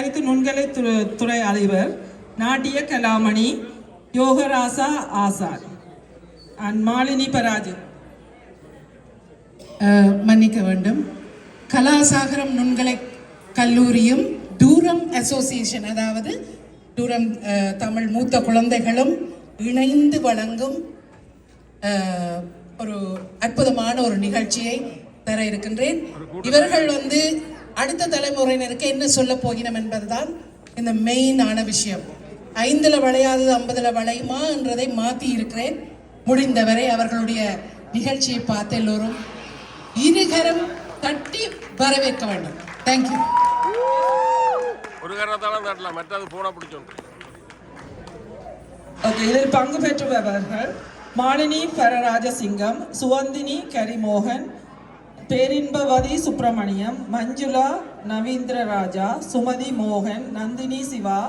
அனைத்து நுண்கலை துறை அதிபர் நாட்டிய கலாமணி யோகராசா ஆசான் அண்ட் மாலினி பராஜன். மன்னிக்க வேண்டும். கலாசாகரம் நுண்கலை கல்லூரியும் டூரம் அசோசியேஷன், அதாவது டூரம் தமிழ் மூத்த குழந்தைகளும் இணைந்து வழங்கும் ஒரு அற்புதமான ஒரு நிகழ்ச்சியை தர இருக்கின்றேன். இவர்கள் அடுத்த தலைமுறையினருக்கு என்ன சொல்ல போகிறோம் என்பதுதான் இந்த மெயினான விஷயம். 5ல் வளையாதது 50ல் வளையுமா என்றதை மாற்றி இருக்கிறேன். முடிந்தவரை அவர்களுடைய நிகழ்ச்சியை பார்த்து எல்லோரும் இருகரம் தட்டி வரவேற்க வேண்டும். தேங்க்யூ. ஒரு கரத்தால தட்டலாம், மற்றது போனா பிடிச்சோம். ஓகே, இதில் பங்கு பெற்றவர்கள் மாலினி பரராஜசிங்கம், சுவந்தினி கரிமோகன், பேரின்பவதி சுப்பிரமணியம், மஞ்சுளா நவீந்திர ராஜா, சுமதி மோகன், நந்தினி சிவா,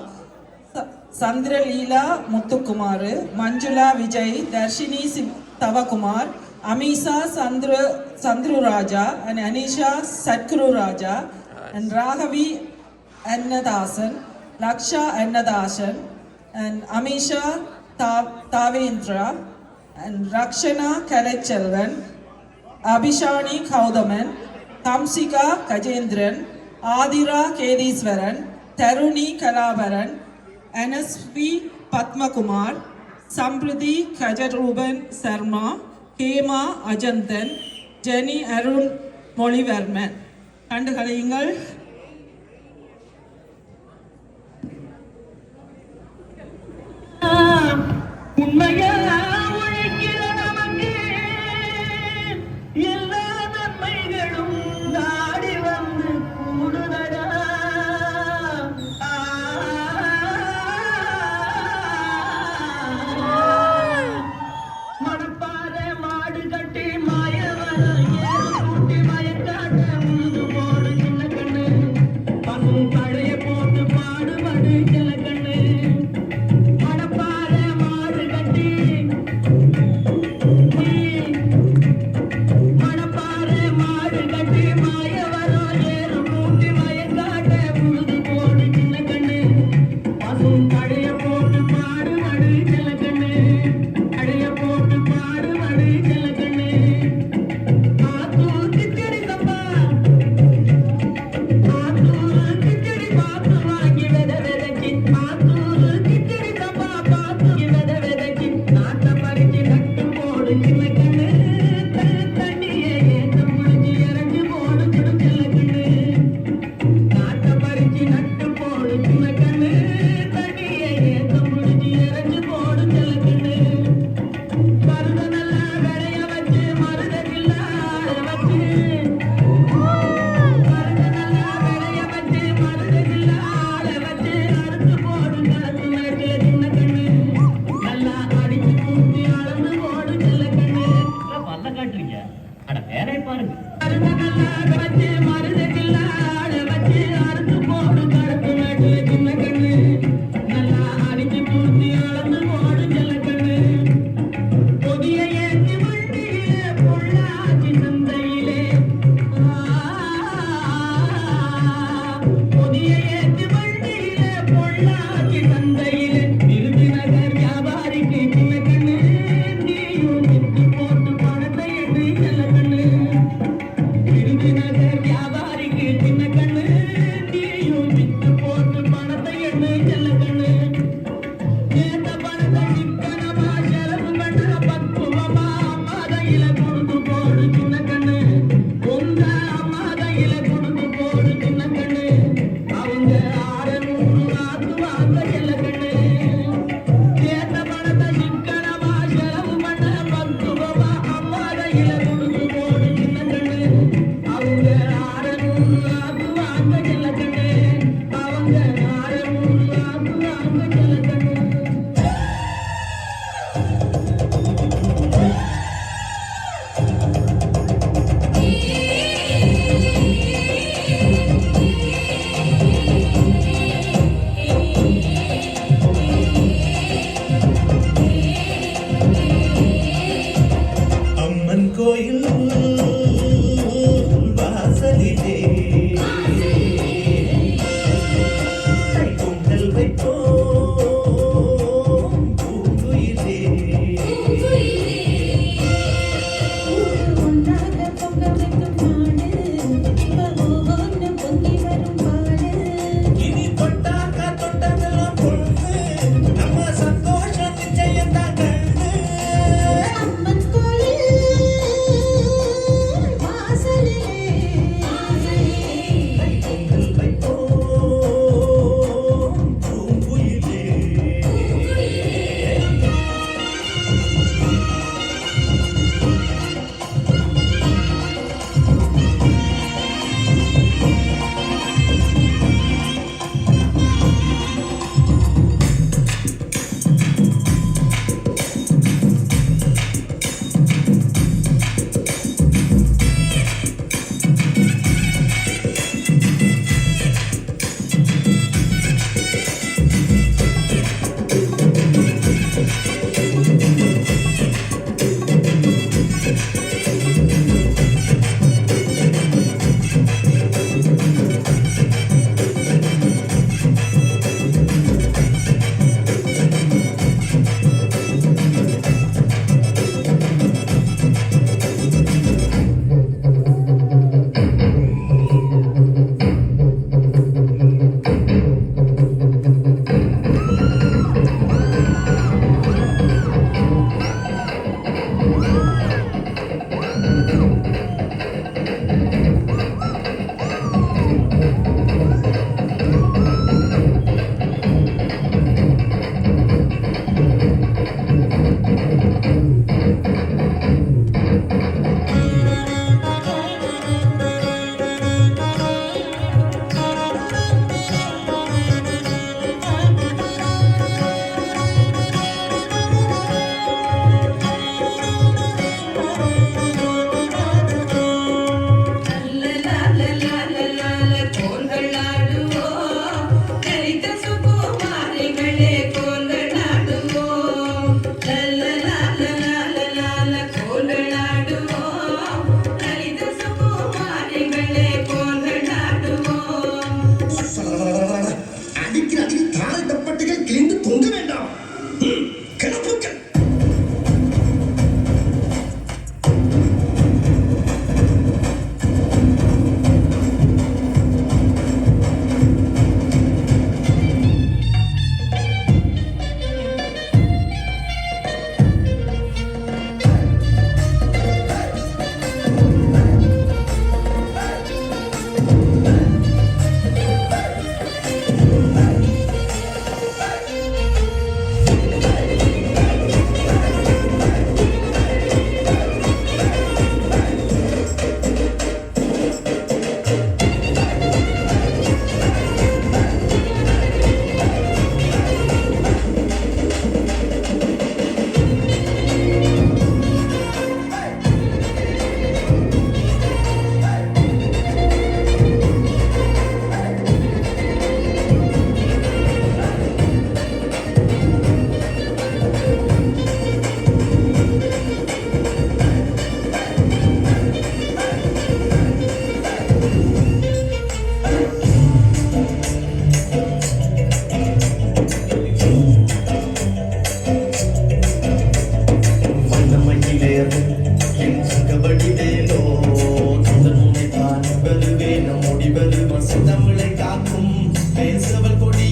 சந்திரலீலா முத்துக்குமார், மஞ்சுளா விஜய், தர்ஷினி தவகுமார், அமீஷா சந்துரு ராஜா, and Anisha Sadhguru Raja, and Raghavi அன்னதாசன், Laksha அன்னதாசன், and Ameesha தாவேந்திரா, and Rakshana Kalaiselvan, அபிஷானி Gowthaman, தம்சிகா Gajendran, Aadhira Ketheeswaran, தருணி கலாபரன், NSP Padmakumar, Samprati Gajaroopan Sharma, கேமா அஜந்தன், ஜெனி அருண் மொழிவர்மன். கண்டுகளையுங்கள். உண்மையா உழைக்கிற நமக்கு எல்லா நன்மைகளும் நாடி வந்து கூடுதடா. மணப்பாற மாடு கட்டி மாயவர ஏறு கூட்டி மயக்காட்ட உழுது போடு சின்ன கண்ணு.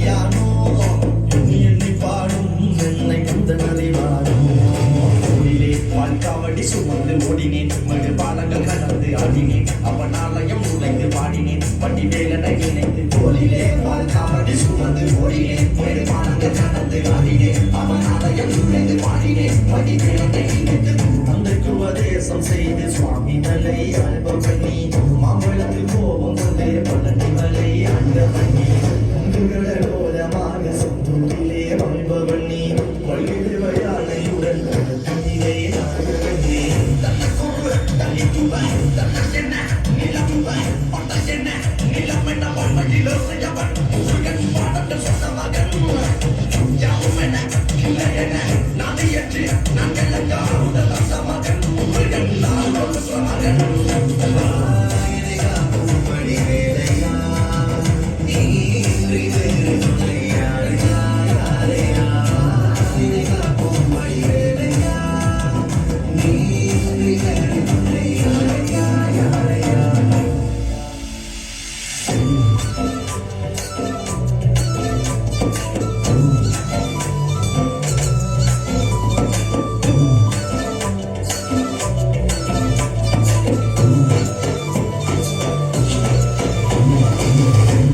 யானோ எண்ணி எண்ணி பாடும் என்னை வந்த நதிவானோ ஊரிலே பால்காவடி சுமந்து ஓடினேன் மடு பாலங்கள் கடந்து ஆடினேன் அவன் ஆலயம் நுழைந்து பாடினேன் வண்டி வேலனை நினைத்து தோளிலே பால்காவடி சுமந்து ஓடினேன் மடு பாலங்கள் கடந்து ஆடினேன் அவன் ஆலயம் நுழைந்து பாடினேன் வண்டி வேலனை நினைத்து தந்தைக்கு உபதேசம் செய்து சுவாமி தலை அனுபவ பண்ணி மாம்பழத்து கோபம் கொண்டே பழனி மலை ஆண்ட பண்ணி கடலோரமாக சொந்தூரிலே அனுபவ பண்ணி கொள்கை வயானையுடன் தண்ணிலே நாகவண்ணி தன்னக்குரு தனிக்குவ தன்னென்ன நிலமுவ பட்டென்ன நிலம் என்ன வாழ்வழிலோ செய்யவன் முருகன் பாடங்கள் சொன்ன மகன் யாவும் என்ன இல்லை என்ன நான் இயற்றி நான் கிழக்கா உடல் அந்த மகன் முருகன் நான் மகன்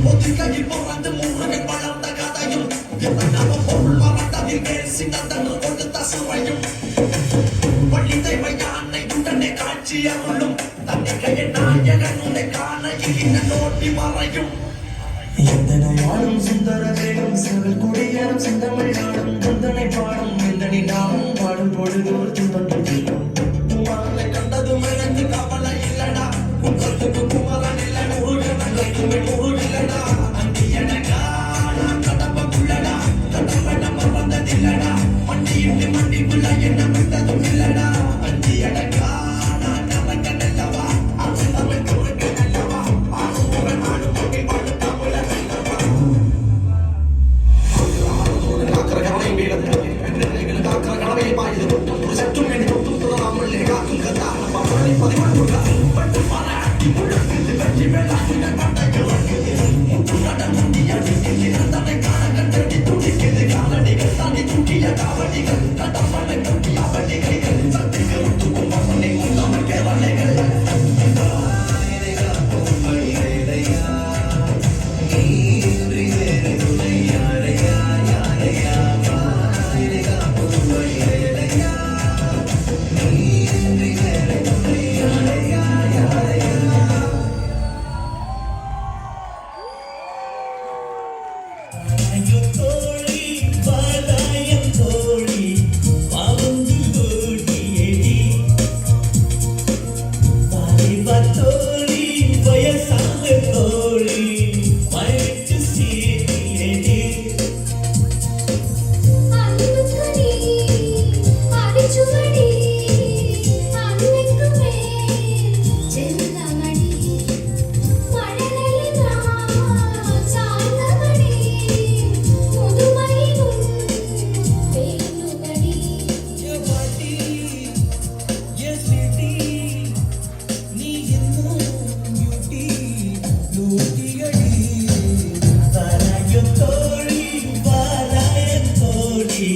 ஒத்திகையில் பிறந்து முருகன் வளர்ந்த கதையும் அவன் பொருள் மறந்ததில் பேசினதன் கொடுத்த சுவையும் வள்ளி தெய்வ யானை உடனே காட்சி அருளும் தன்னிகைய நாயகன் உன்னை காண இன நோட்டி மறையும் எந்தனையாளும் சுந்தர வேகம் சிவல் குடியேறும் செந்தமிழாடும் தந்தனை பாடும் எந்தனை நாமும் பாடும் பொழுதோர் துன்பம் தீரும் குமாரனை கண்டதும் எனக்கு கவலை இல்லடா குன்றத்துக்கு குமரன் இல்லை முருகன் முருகில்லடா அந்தி எனக்கா நான் கடம்புள்ளடா கடம்பை நம்ம வந்ததில்லடா மண்டியிட்டு மண்டிக்குள்ள என்ன விட்டதும் இல்லடா அந்தி எனக்கா நான் கலக்க நல்லவா அது நம்ம குறுக்கு நல்லவா ஆணுமுறை ஆணுமுறை படுத்த முல நல்லவா காக்கிற கவலை வீரது காக்கிற கனவை பாயுது ஒரு சற்றும் எண்ணி தொட்டு நாமல் காக்கும் கதா பவனை பதிமூன்று பட்டு பாராட்டி முழக்கிட்டு வெற்றி வேளாண் தோழி வாராயன் தோழி